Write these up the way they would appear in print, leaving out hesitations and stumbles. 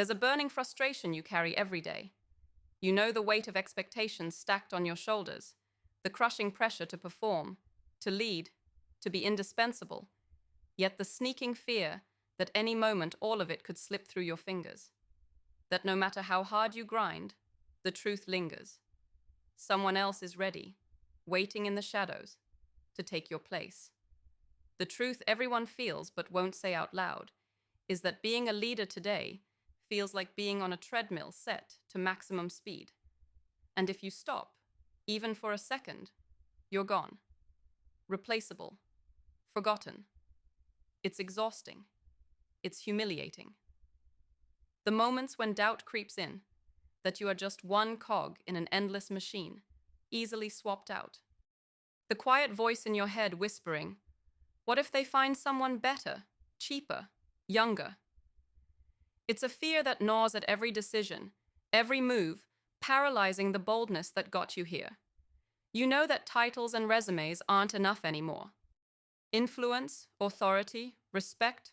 There's a burning frustration you carry every day. You know the weight of expectations stacked on your shoulders, the crushing pressure to perform, to lead, to be indispensable, yet the sneaking fear that any moment all of it could slip through your fingers. That no matter how hard you grind, the truth lingers. Someone else is ready, waiting in the shadows, to take your place. The truth everyone feels but won't say out loud is that being a leader today feels like being on a treadmill set to maximum speed. And if you stop, even for a second, you're gone. Replaceable. Forgotten. It's exhausting. It's humiliating. The moments when doubt creeps in, that you are just one cog in an endless machine, easily swapped out. The quiet voice in your head whispering, what if they find someone better, cheaper, younger? It's a fear that gnaws at every decision, every move, paralyzing the boldness that got you here. You know that titles and resumes aren't enough anymore. Influence, authority, respect,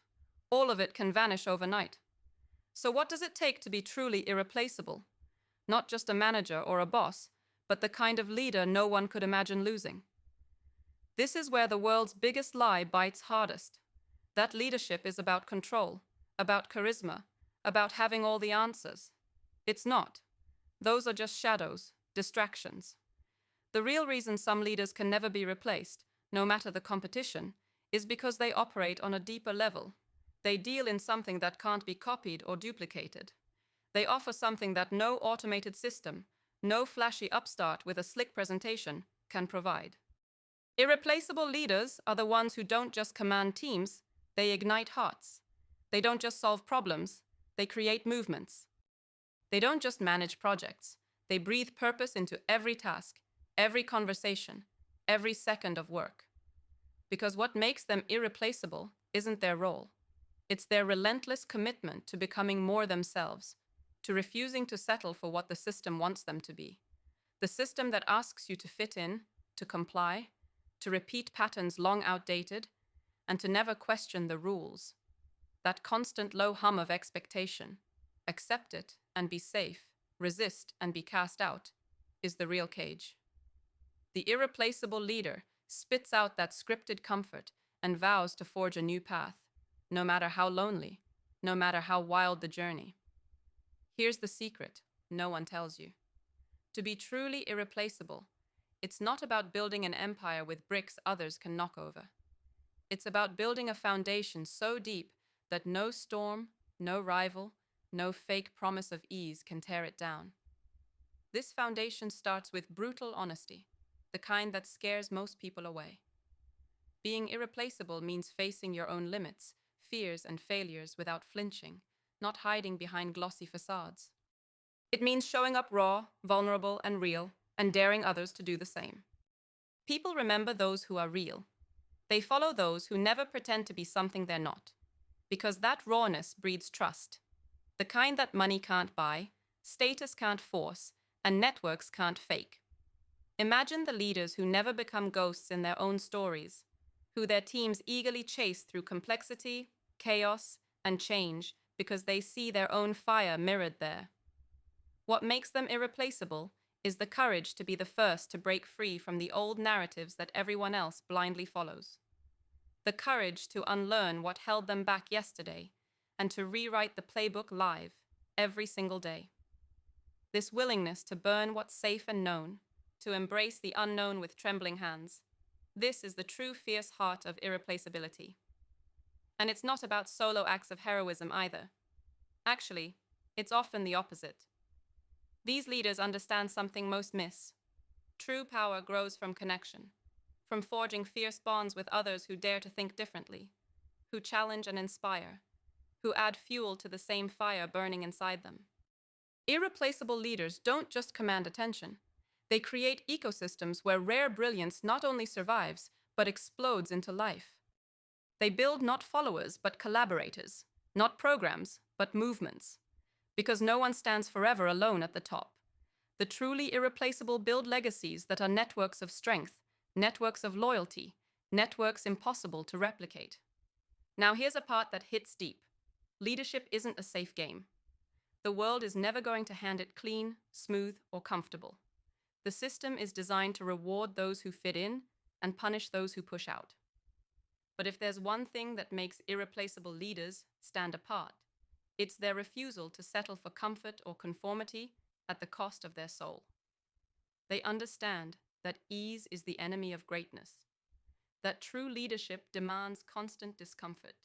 all of it can vanish overnight. So what does it take to be truly irreplaceable? Not just a manager or a boss, but the kind of leader no one could imagine losing. This is where the world's biggest lie bites hardest. That leadership is about control, about charisma, about having all the answers. It's not. Those are just shadows, distractions. The real reason some leaders can never be replaced, no matter the competition, is because they operate on a deeper level. They deal in something that can't be copied or duplicated. They offer something that no automated system, no flashy upstart with a slick presentation can provide. Irreplaceable leaders are the ones who don't just command teams, they ignite hearts. They don't just solve problems, they create movements. They don't just manage projects, they breathe purpose into every task, every conversation, every second of work. Because what makes them irreplaceable isn't their role. It's their relentless commitment to becoming more themselves, to refusing to settle for what the system wants them to be. The system that asks you to fit in, to comply, to repeat patterns long outdated, and to never question the rules. That constant low hum of expectation, accept it and be safe, resist and be cast out, is the real cage. The irreplaceable leader spits out that scripted comfort and vows to forge a new path, no matter how lonely, no matter how wild the journey. Here's the secret no one tells you. To be truly irreplaceable, it's not about building an empire with bricks others can knock over. It's about building a foundation so deep that no storm, no rival, no fake promise of ease can tear it down. This foundation starts with brutal honesty, the kind that scares most people away. Being irreplaceable means facing your own limits, fears, and failures without flinching, not hiding behind glossy facades. It means showing up raw, vulnerable, and real, and daring others to do the same. People remember those who are real. They follow those who never pretend to be something they're not, because that rawness breeds trust, the kind that money can't buy, status can't force, and networks can't fake. Imagine the leaders who never become ghosts in their own stories, who their teams eagerly chase through complexity, chaos, and change because they see their own fire mirrored there. What makes them irreplaceable is the courage to be the first to break free from the old narratives that everyone else blindly follows. The courage to unlearn what held them back yesterday and to rewrite the playbook live every single day. This willingness to burn what's safe and known, to embrace the unknown with trembling hands, this is the true fierce heart of irreplaceability. And it's not about solo acts of heroism either. Actually, it's often the opposite. These leaders understand something most miss. True power grows from connection, from forging fierce bonds with others who dare to think differently, who challenge and inspire, who add fuel to the same fire burning inside them. Irreplaceable leaders don't just command attention. They create ecosystems where rare brilliance not only survives, but explodes into life. They build not followers, but collaborators, not programs, but movements. Because no one stands forever alone at the top. The truly irreplaceable build legacies that are networks of strength, networks of loyalty, networks impossible to replicate. Now here's a part that hits deep. Leadership isn't a safe game. The world is never going to hand it clean, smooth, or comfortable. The system is designed to reward those who fit in and punish those who push out. But if there's one thing that makes irreplaceable leaders stand apart, it's their refusal to settle for comfort or conformity at the cost of their soul. They understand that ease is the enemy of greatness, that true leadership demands constant discomfort,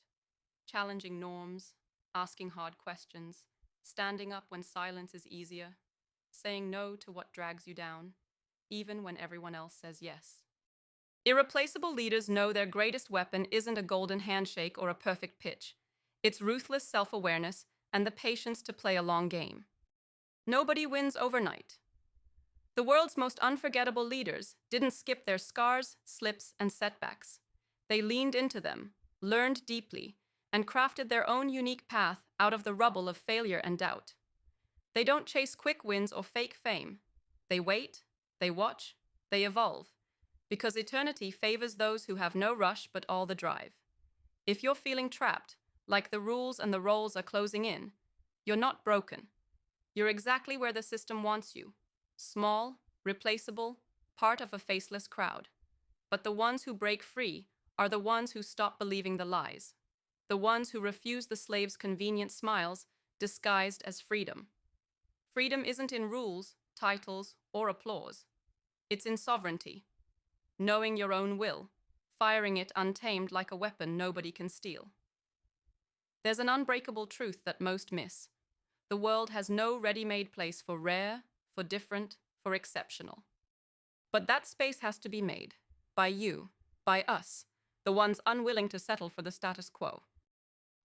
challenging norms, asking hard questions, standing up when silence is easier, saying no to what drags you down, even when everyone else says yes. Irreplaceable leaders know their greatest weapon isn't a golden handshake or a perfect pitch. It's ruthless self-awareness and the patience to play a long game. Nobody wins overnight. The world's most unforgettable leaders didn't skip their scars, slips, and setbacks. They leaned into them, learned deeply, and crafted their own unique path out of the rubble of failure and doubt. They don't chase quick wins or fake fame. They wait, they watch, they evolve, because eternity favors those who have no rush but all the drive. If you're feeling trapped, like the rules and the roles are closing in, you're not broken. You're exactly where the system wants you. Small, replaceable, part of a faceless crowd. But the ones who break free are the ones who stop believing the lies. The ones who refuse the slave's convenient smiles disguised as freedom. Freedom isn't in rules, titles, or applause. It's in sovereignty. Knowing your own will, firing it untamed like a weapon nobody can steal. There's an unbreakable truth that most miss. The world has no ready-made place for rare, for different, for exceptional. But that space has to be made. By you, by us, the ones unwilling to settle for the status quo.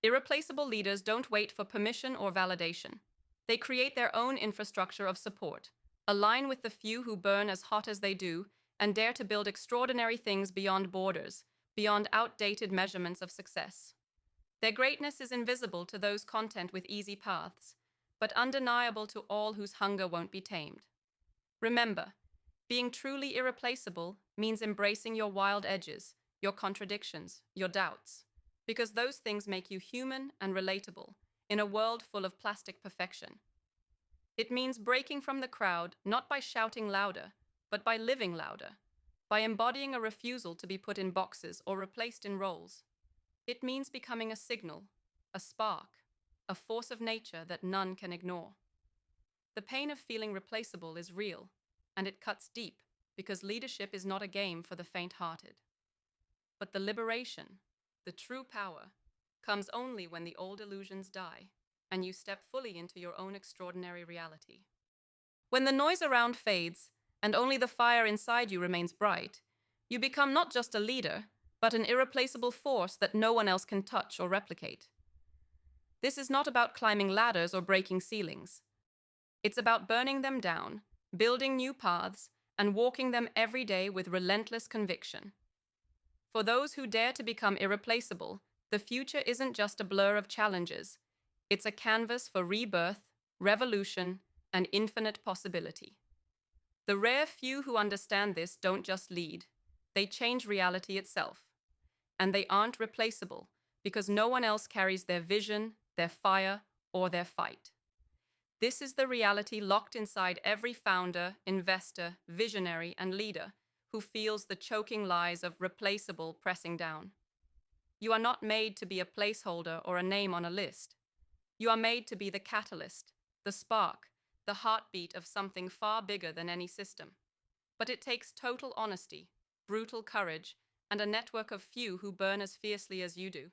Irreplaceable leaders don't wait for permission or validation. They create their own infrastructure of support, align with the few who burn as hot as they do, and dare to build extraordinary things beyond borders, beyond outdated measurements of success. Their greatness is invisible to those content with easy paths, but undeniable to all whose hunger won't be tamed. Remember, being truly irreplaceable means embracing your wild edges, your contradictions, your doubts, because those things make you human and relatable in a world full of plastic perfection. It means breaking from the crowd not by shouting louder, but by living louder, by embodying a refusal to be put in boxes or replaced in roles. It means becoming a signal, a spark, a force of nature that none can ignore. The pain of feeling replaceable is real, and it cuts deep because leadership is not a game for the faint-hearted. But the liberation, the true power, comes only when the old illusions die and you step fully into your own extraordinary reality. When the noise around fades and only the fire inside you remains bright, you become not just a leader, but an irreplaceable force that no one else can touch or replicate. This is not about climbing ladders or breaking ceilings. It's about burning them down, building new paths, and walking them every day with relentless conviction. For those who dare to become irreplaceable, the future isn't just a blur of challenges. It's a canvas for rebirth, revolution, and infinite possibility. The rare few who understand this don't just lead. They change reality itself. And they aren't replaceable because no one else carries their vision, their fire, or their fight. This is the reality locked inside every founder, investor, visionary, and leader who feels the choking lies of replaceable pressing down. You are not made to be a placeholder or a name on a list. You are made to be the catalyst, the spark, the heartbeat of something far bigger than any system. But it takes total honesty, brutal courage, and a network of few who burn as fiercely as you do.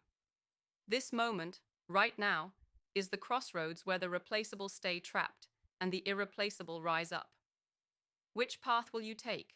This moment, right now, is the crossroads where the replaceable stay trapped and the irreplaceable rise up. Which path will you take?